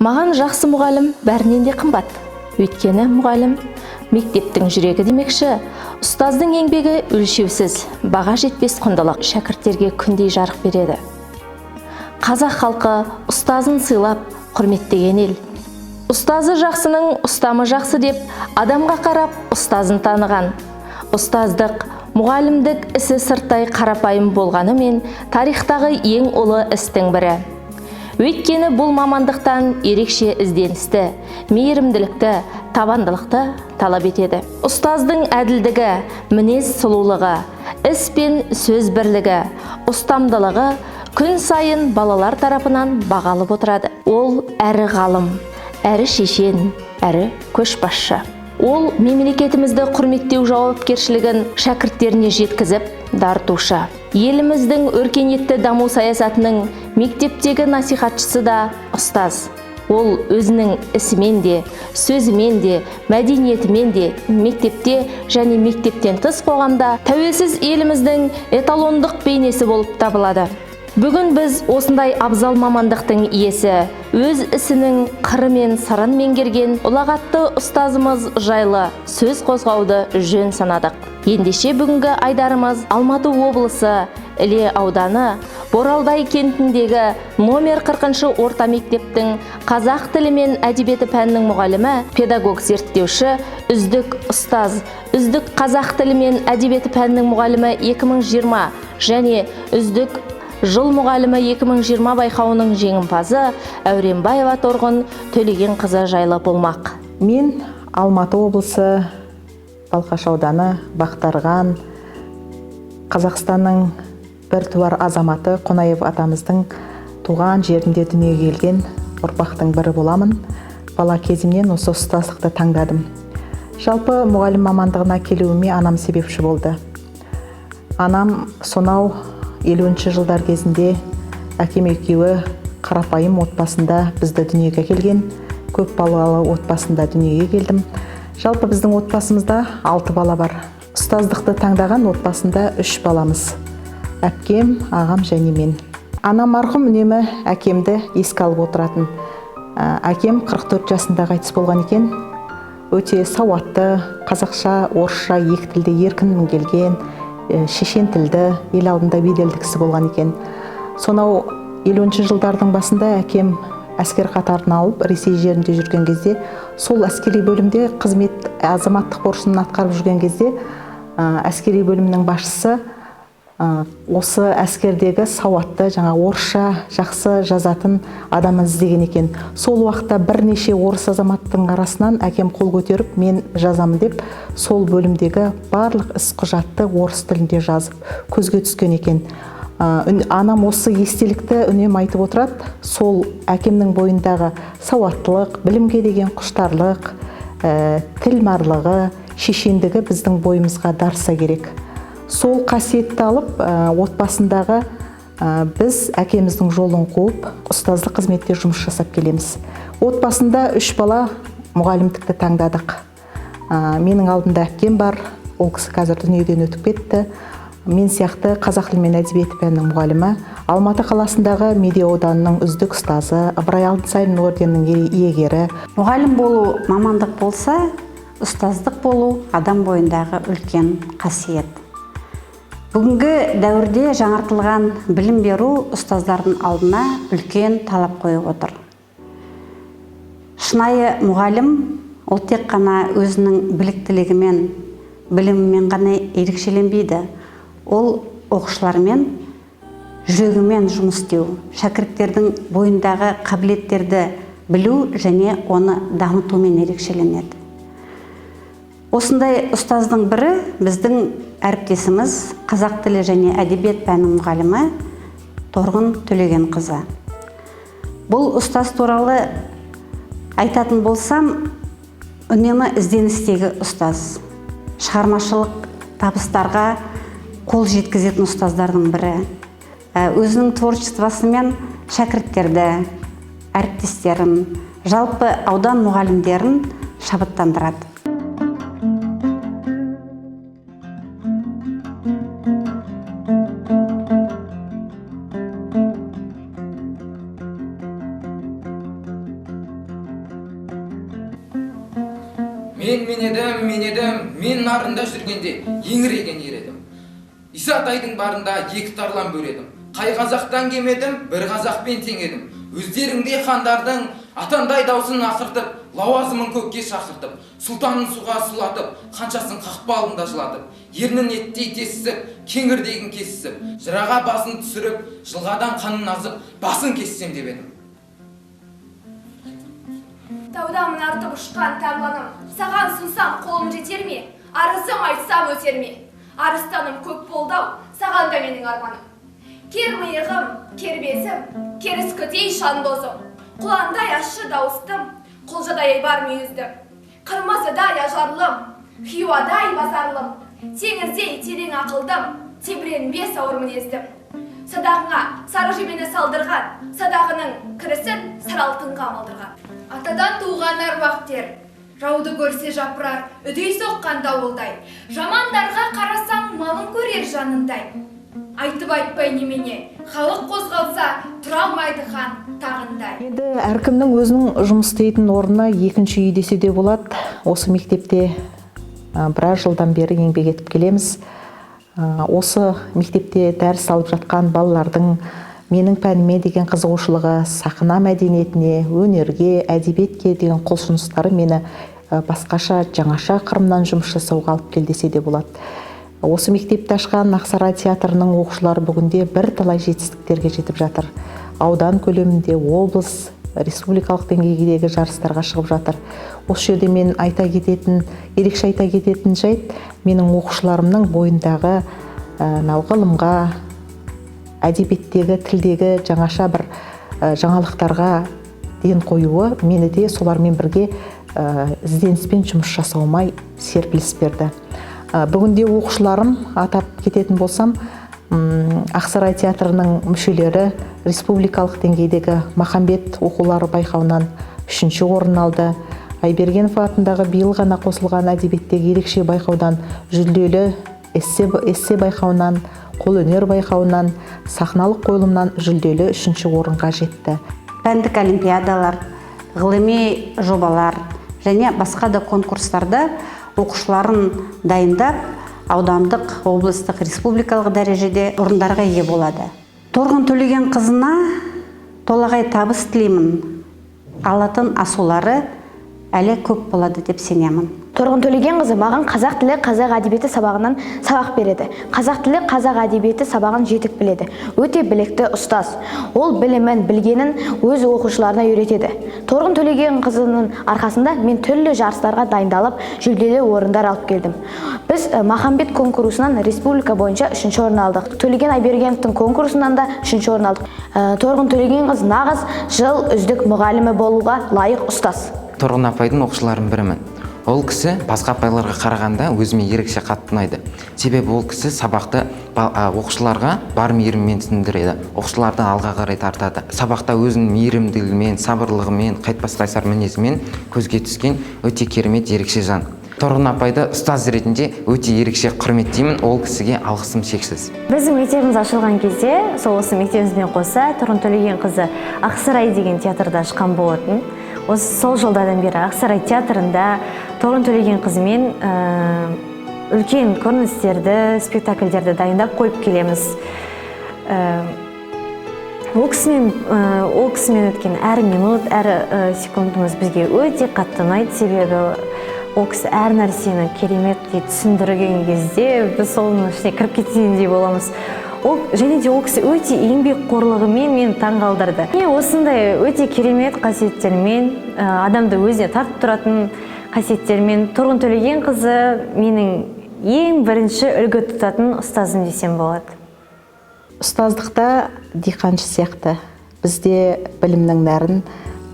Маған жақсы мұғалім бәрінен де қымбат. Өйткені мұғалім мектептің жүрегі демекші. Ұстаздың еңбегі өлшеусіз, баға жетпес құндылық, шәкірттерге күндей жарық береді. Қазақ халқы ұстазын сыйлап, құрметтеген ел. Ұстазы жақсының ұстамы жақсы деп, адамға қарап ұстазын таныған. Ұстаздық, мұғалімдік ісі сырттай қарапайым болғанымен, тарихтағы ең ұлы істің бірі. Өйткені бұл мамандықтан ерекше ізденісті, мейірімділікті, табандылықты талап етеді. Ұстаздың әділдігі, мінез сұлулығы, іс пен сөз бірлігі, ұстамдылығы күн сайын балалар тарапынан бағалып отырады. Ол әрі ғалым, әрі шешен, әрі көшбасшы. Ол мемлекетімізді құрметтеу жауапкершілігін шәкірттеріне жеткізіп, дарытушы. Еліміздің өркениетті даму саясатының мектептегі насихатшысы да ұстаз. Ол өзінің ісімен де, сөзімен де, мәдениетімен де, мектепте және мектептен тыс қоғамда тәуелсіз еліміздің эталондық бейнесі болып табылады. Бүгін біз осындай абзал мамандықтың иесі, өз ісінің қыры мен сырын меңгерген ұлағатты ұстазымыз жайлы сөз қозғауды жөн санадық. Ендеше бүгінгі айдарымыз Алматы облысы Іле ауданы Боралдай кентіндегі номер 40 орта мектептің қазақ тілі мен әдебиеті пәнінің мұғалімі, педагог зерттеуші, үздік ұстаз, үздік қазақ тілі мен әдебиеті пәнінің мұғалімі 2020 және үздік жыл мұғалімі 2020 байқауының жеңімпазы Әуренбаева Торғын Төлеген қызы жайлы болмақ. Мен Алматы облысы Балқаш ауданы Бақтарған Қазақстанның бір туар азаматы Қонаев атамыздың туған жерінде дүниеге келген ұрпақтың бірі боламын. Бала кезімнен осы ұстаздықты таңдадым. Жалпы мұғалім мамандығына келуіме анам себепші болды. Анам сонау 50-ші жылдар кезінде әкем екеуі қарапайым отбасында бізді дүниеге келген, көп балалы отбасында дүниеге келдім. Жалпы біздің отбасымызда 6 бала бар. Ұстаздықты таңдаған отбасында 3 баламыз. Әпкем, ағам және мен. Анам марқұм үнемі әкемді еске алып отыратын. Әкем 44 жасында қайтыс болған екен. Өте сауатты, қазақша, орысша екі тілде еркін меңгерген, шешен тілді, ел алдында беделді кісі болған екен. Сонау 50-ші жылдардың басында әкем әскер қатарын алып, Ресей жерінде жүрген кезде, сол әскери бөлімде қызмет азаматтық борышын атқарып жүрген кезде, әскери бөлімнің басшысы осы әскердегі сауатты, орысша жақсы жазатын адамын іздеген екен. Сол уақытта бірнеше орыс азаматтың арасынан әкем қол көтеріп, мен жазамын деп, сол бөлімдегі барлық іс құжатты орыс тілінде жазып, көзге түскен екен. Анам осы естелікті үнемі айтып отырады. Сол әкемнің бойындағы сауаттылық, білімге деген құштарлық, тіл марлығы, шешендігі біздің бойымызға дарыса керек. Сол қасиетті алып, отбасындағы біз әкеміздің жолын қуып, ұстаздық қызметте жұмыс жасап келеміз. Отбасында 3 бала мұғалімдікті таңдадық. Менің алдымда әкем бар, ол кісі қазір дүниеден өтіп кетті. Мен сияқты қазақ тілі мен әдебиеті пәнінің мұғалімі, Алматы қаласындағы Медеу ауданының үздік ұстазы, Ыбырай Алтынсарин орденінің иегері. Мұғалім болу мамандық болса, ұстаздық болу адам бойындағы үлкен қасиет. Бүгінгі дәуірде жаңартылған білім беру ұстаздардың алдына үлкен талап қойып отыр. Шынайы мұғалім ол тек қана өзінің біліктілігімен, білімімен ғана ерекшеленбейді. Ол оқушылармен жүрегімен жұмыс істеу, шәкірттердің бойындағы қабілеттерді білу және оны дамытумен ерекшеленеді. Осындай ұстаздың бірі біздің әріптесіміз қазақ тілі және әдебиет пәнінің мұғалімі Торғын Төлеген қызы. Бұл ұстаз туралы айтатын болсам, үнемі ізденістегі ұстаз. Шығармашылық табыстарға қол жеткізетін ұстаздардың бірі. Өзінің творчествосымен шәкірттерді, әріптестерін, жалпы аудан мұғалімдерін шабыттандырады. мен нарында жүргенде еңіреген ер едім. Исатайдың барында 2 тарлан бөредім. Қай қазақтан кемедім, бір қазақпен тең едім. Өздеріңдей хандардың атандай даусын ақыртып, лауазымын көкке шақыртып, сұлтанын суға сұлатып, қаншасын қақпа алдында жылатып, ернін еттей тесісіп, кеңірдегін кесісіп, жыраға басын түсіріп, жылғадан қанын азып, басын кессем деп едім. Таудамын артып ұшқан тарланым, саған сұнсам қолым жетер ме? Арызым айтсам өтер ме? Арыстаным көп болдау, саған да менің арманым. Кер миығым, кербезім, керіс көтей шандозым. Құландай ащы дауыстым, құлжадай бар мүйіздім. Қырмызыдай ажарлым, хиуадай базарлым. Теңіздей терең ақылдым, тебіренбес ауыр мінездім. Садағыңа сары жебені салдырған, садағының кірісін сары алтынға малдырған. Атадан туған аруақтер, жауды көрсе жапырар, үдей соққан дауылдай. Жамандарға қарасаң малын көрер жанындай. Айтып-айтпай немене, халық қозғалса тұра алмайды хан тағындай. Енді әркімнің өзінің жұмыс істейтін орны екінші үй десе де болады. Осы мектепте біраз жылдан бері еңбек етіп келеміз. Осы мектепте дәріс алып жатқан балалардың менің пәніме деген қызығушылығы, сахна мәдениетіне, өнерге, әдебиетке деген құлшыныстары мені басқаша, жаңаша қырымнан жұмыс жасауға алып кел десе де болады. Осы мектепті ашқан Ақсарай театрының оқушылары бүгінде бірталай жетістіктерге жетіп жатыр. Аудан көлемінде, облыс, республикалық деңгейдегі жарыстарға шығып жатыр. Осы жерде мен ерекше айта кететін жайт, менің оқушыларымның бойындағы ғылымға, әдебиеттегі, тілдегі жаңаша бір жаңалықтарға ден қоюы мені де солармен бірге ізденіспен жұмыс жасауыма серпіліс берді. Бүгінде оқушыларым, атап кететін болсам, Ақсарай театрының мүшелері республикалық деңгейдегі Махамбет оқулары байқауынан 3-ші орын алды. Айбергенов атындағы биыл ғана қосылған әдебиеттегі ерекше байқаудан жүлделі, эссе байқауынан, қолөнер байқауынан, сахналық қойылымнан жүлделі 3-ші орынға жетті. Пәндік олимпиадалар, ғылыми жобалар және басқа да конкурстарда оқушыларын дайындап, аудандық, облыстық, республикалық дәрежеде орындарға ие болады. Торғын Төлеген қызына толағай табыс тілеймін. Алатын асулары әлі көп болады деп сенемін. Торғын Төлеген қызы маған қазақ тілі, қазақ әдебиеті сабағынан сабақ береді. Қазақ тілі, қазақ әдебиеті сабағын жетік біледі. Өте білекті ұстаз. Ол білімін, білгенін өз оқушыларына үйретеді. Торғын Төлеген қызының арқасында мен түрлі жарыстарға дайындалып, жүлделі орындар алып келдім. Біз Махамбет конкурсынан республика бойынша 3-ші орын алдық. Төлеген Айбергеновтың конкурсынан да 3-ші орын алдық. Торғын Төлеген қыз нағыз жыл үздік мұғалімі болуға лайық ұстаз. Торғын апайдың оқушыларының бірімін. Ол кісі басқа апайларға қарағанда өзіме ерекше қатты ұнайды. Себебі ол кісі сабақты оқушыларға бар мейіріммен түсіндіреді. Оқушыларды алға қарай тартады. Сабақта өзінің мейірімділігімен, сабырлығымен, қайтпас қайсар мінезімен көзге түскен өте керемет ерекше жан. Торғын апайды ұстаз ретінде өте ерекше құрметтеймін. Ол кісіге алғысым шексіз. Біздің мектебіміз ашылған кезде, осы мектебімізбен қоса Торғын Төлеген қызы Ақсарай деген театрда ашқан болатын. Сол жылдардан бері Ақсарай театрында Торғын Төлеген қызымен үлкен көріністерді, спектакльдерді дайындап қойып келеміз. Ол кісімен өткен әр минут, әр секундымыз бізге өте қатты ұнайды, себебі ол кісі әр нәрсені керемет түсіндірген кезде біз соның ішіне кіріп кеткендей боламыз. Және де ол кісі өте еңбек қорлығымен мені таңғалдырды. Осындай өте керемет қасиеттермен, адамды өзіне тартып тұратын қасиеттермен Торғын Төлеген қызы менің ең бірінші үлгі тұтатын ұстазым десем болады. Ұстаздықта диқаншы сияқты бізде білімнің нәрін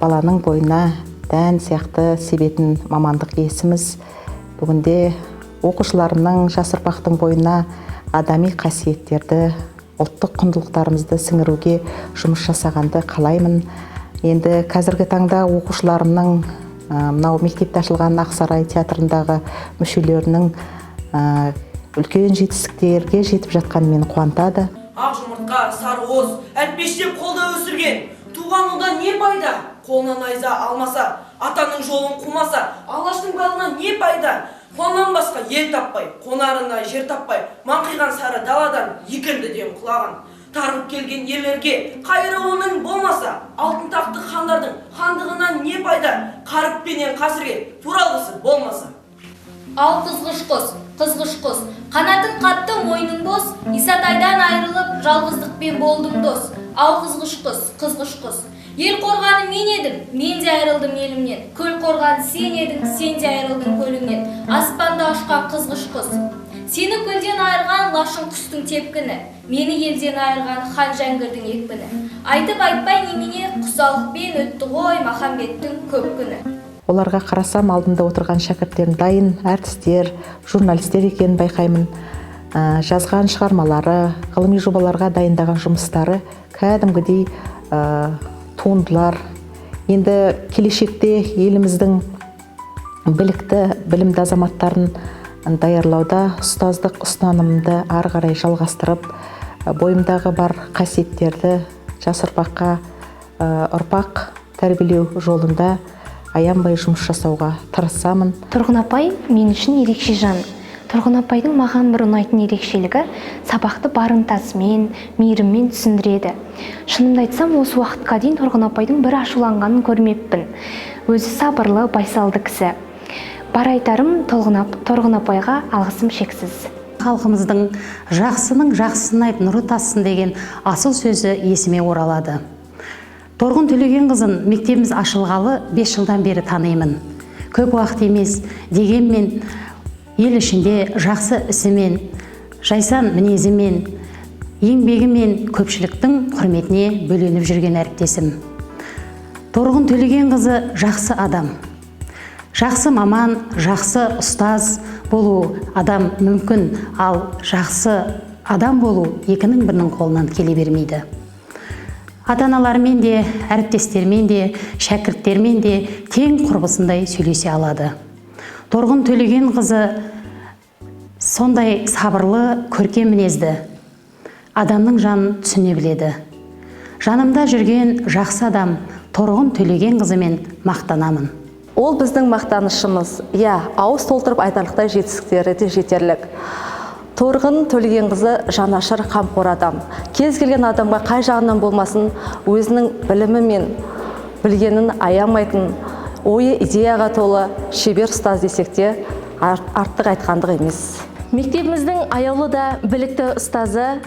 баланың бойына дән сияқты себетін мамандық иесіміз. Бүгінде оқушыларымның, жас ұрпақтың бойына адами қасиеттерді, ұлттық құндылықтарымызды сіңіруге жұмыс жасағанды қалаймын. Енді қазіргі таңда оқушыларымның мынау мектепте ашылған Ақсарай театрындағы мүшелерінің үлкен жетістіктерге жетіп жатқаны мені қуантады. Ақ жұмыртқа, сарғоз, әлпештеп қолда өсірген. Туған ұлдан не пайда? Қолынан найза алмаса, атаның жолын қумаса, Алаштың балына не пайда? Қонан басқа ел таппай, қонарына жер таппай, маңқиған сары даладан екіндіден құлаған. Тарып келген ерлерге қайыры оның болмаса, алтын тақты хандардың хандығынан не пайда? Қарыппенен қасірге туралғысы болмаса. Ал қызғыш құс, қанатын қатты мойның бос, Исатайдан айырылып, жалғыздықпен болдым дос. Ал қызғыш құс, ел қорғаны мен едім, мен де айырылдым елімнен. Көл қорғаны сен едің, сен де айырылдың көліңнен. Аспанда ұшқан қызғыш құс, сені көлден айырған лашын құстың тепкіні, мені елден айырған хан жәңгірдің екпіні. Айтып айтпай немене құсалықпен өтті ғой Махамбеттің көп күні. Оларға қарасам, алдында отырған шәкірттерім дайын әртістер, журналистер екенін байқаймын. Жазған шығармалары, ғылыми жобаларға дайындаған жұмыстары кәдімгідей туындылар. Енді келешекте еліміздің білікті, білімді азаматтарын даярлауда ұстаздық ұстанымымды ары қарай жалғастырып, бойымдағы бар қасиеттерді жас ұрпаққа ұрпақ тәрбиелеу жолында аянбай жұмыс жасауға тырысамын. Тұрғын апай мен үшін ерекше жан. Тұрғын апайдың маған бір ұнайтын ерекшелігі сабақты барымтасымен, мейіріммен түсіндіреді. Шынымды айтсам, осы уақытқа дейін Тұрғын апайдың бір ашуланғанын көрмеппін. Өзі сабырлы, байсалды кісі. Бар айтарым, Тұрғын апайға алғысым шексіз. Халқымыздың жақсының жақсысын айт, нұры тассын деген асыл сөзі есіме оралады. Торғын Төлегенқызын мектебіміз ашылғалы 5 жылдан бері танимын. Көп уақыт емес, дегенмен ел ішінде жақсы ісімен, жайсан мінезімен, еңбегімен көпшіліктің құрметіне бөленіп жүрген әріптесім. Торғын Төлегенқызы жақсы адам. Жақсы маман, жақсы ұстаз болу адам мүмкін, ал жақсы адам болу екінің бірінің қолынан келе бермейді. Ата-аналармен де, әріптестермен де, шәкірттермен де тең құрбысындай сөйлесе алады. Торғын Төлегенқызы сондай сабырлы, көркем мінезді, адамның жанын түсіне біледі. Жанымда жүрген жақсы адам Торғын Төлегенқызымен мақтанамын. Ол біздің мақтанышымыз, ауыз толтырып айтарлықтай жетістіктері де жетерлік. Торғын Төлегенқызы жанашыр, қамқор адам. Кез келген адамға қай жағынан болмасын, өзінің білімі мен білгенін аямайтын, ойы идеяға толы шебер ұстаз десек те артық айтқандық емес. Мектебіміздің аяулы да білікті ұстазы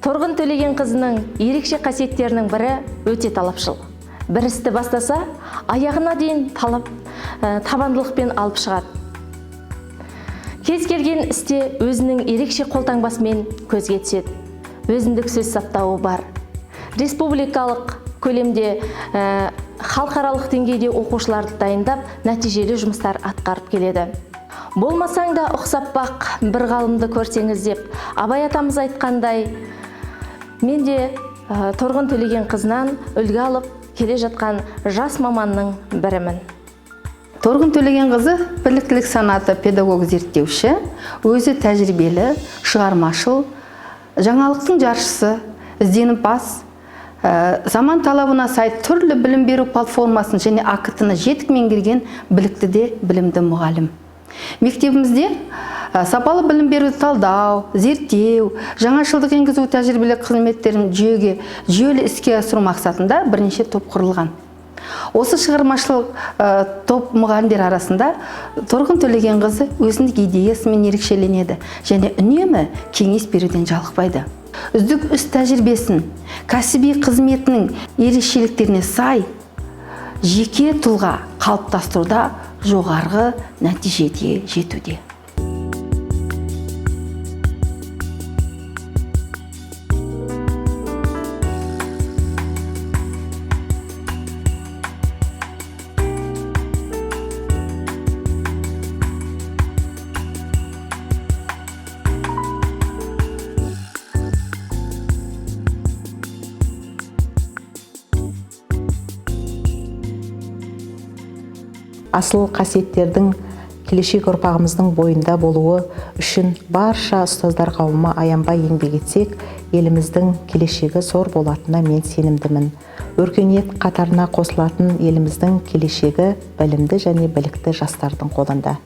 Торғын Төлегенқызының ерекше қасиеттерінің бірі өте талапшыл. Бір істі бастаса, аяғына дейін табандылықпен алып шығады. Кез келген істе өзінің ерекше қолтаңбасымен көзге түседі. Өзіндік сөз саптауы бар. Республикалық көлемде, халықаралық деңгейде оқушыларды дайындап, нәтижелі жұмыстар атқарып келеді. Болмасаң да ұқсап бақ, бір ғалымды көрсеңіз деп, Абай атамыз айтқандай, мен де Торғын Төлегенқызынан үлгі алып келе жатқан жас маманның бірімін. Торғын Төлегенқызы біліктілік санаты педагог зерттеуші, өзі тәжірибелі, шығармашыл, жаңалықтың жаршысы, ізденімпаз, заман талабына сай түрлі білім беру платформасын және АКТ-ны жетік меңгерген білікті де білімді мұғалім. Мектебімізде сапалы білім беруді талдау, зерттеу, жаңашылдық енгізу тәжірибелік қызметтерін жүйелі іске асыру мақсатында бірнеше топ құрылған. Осы шығармашылық топ мұғалімдер арасында Торғын Төлегенқызы өзіндік идеясымен ерекшеленеді және үнемі кеңес беруден жалықпайды. Үздік іс тәжірибесін, кәсіби қызметінің ерекшеліктеріне сай жеке тұлға қалыптастыруда жоғарғы нәтижеге жетуде. Асыл қасиеттердің келешек ұрпағымыздың бойында болуы үшін барша ұстаздар қауымы аянбай еңбек етсек, еліміздің келешегі зор болатынына мен сенімдімін. Өркениет қатарына қосылатын еліміздің келешегі білімді және білікті жастардың қолында.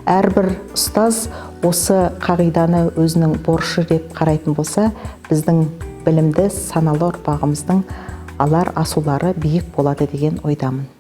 Әрбір ұстаз осы қағиданы өзінің борышы деп қарайтын болса, біздің білімді саналы ұрпағымыздың алар асулары биік болады деген ойдамын.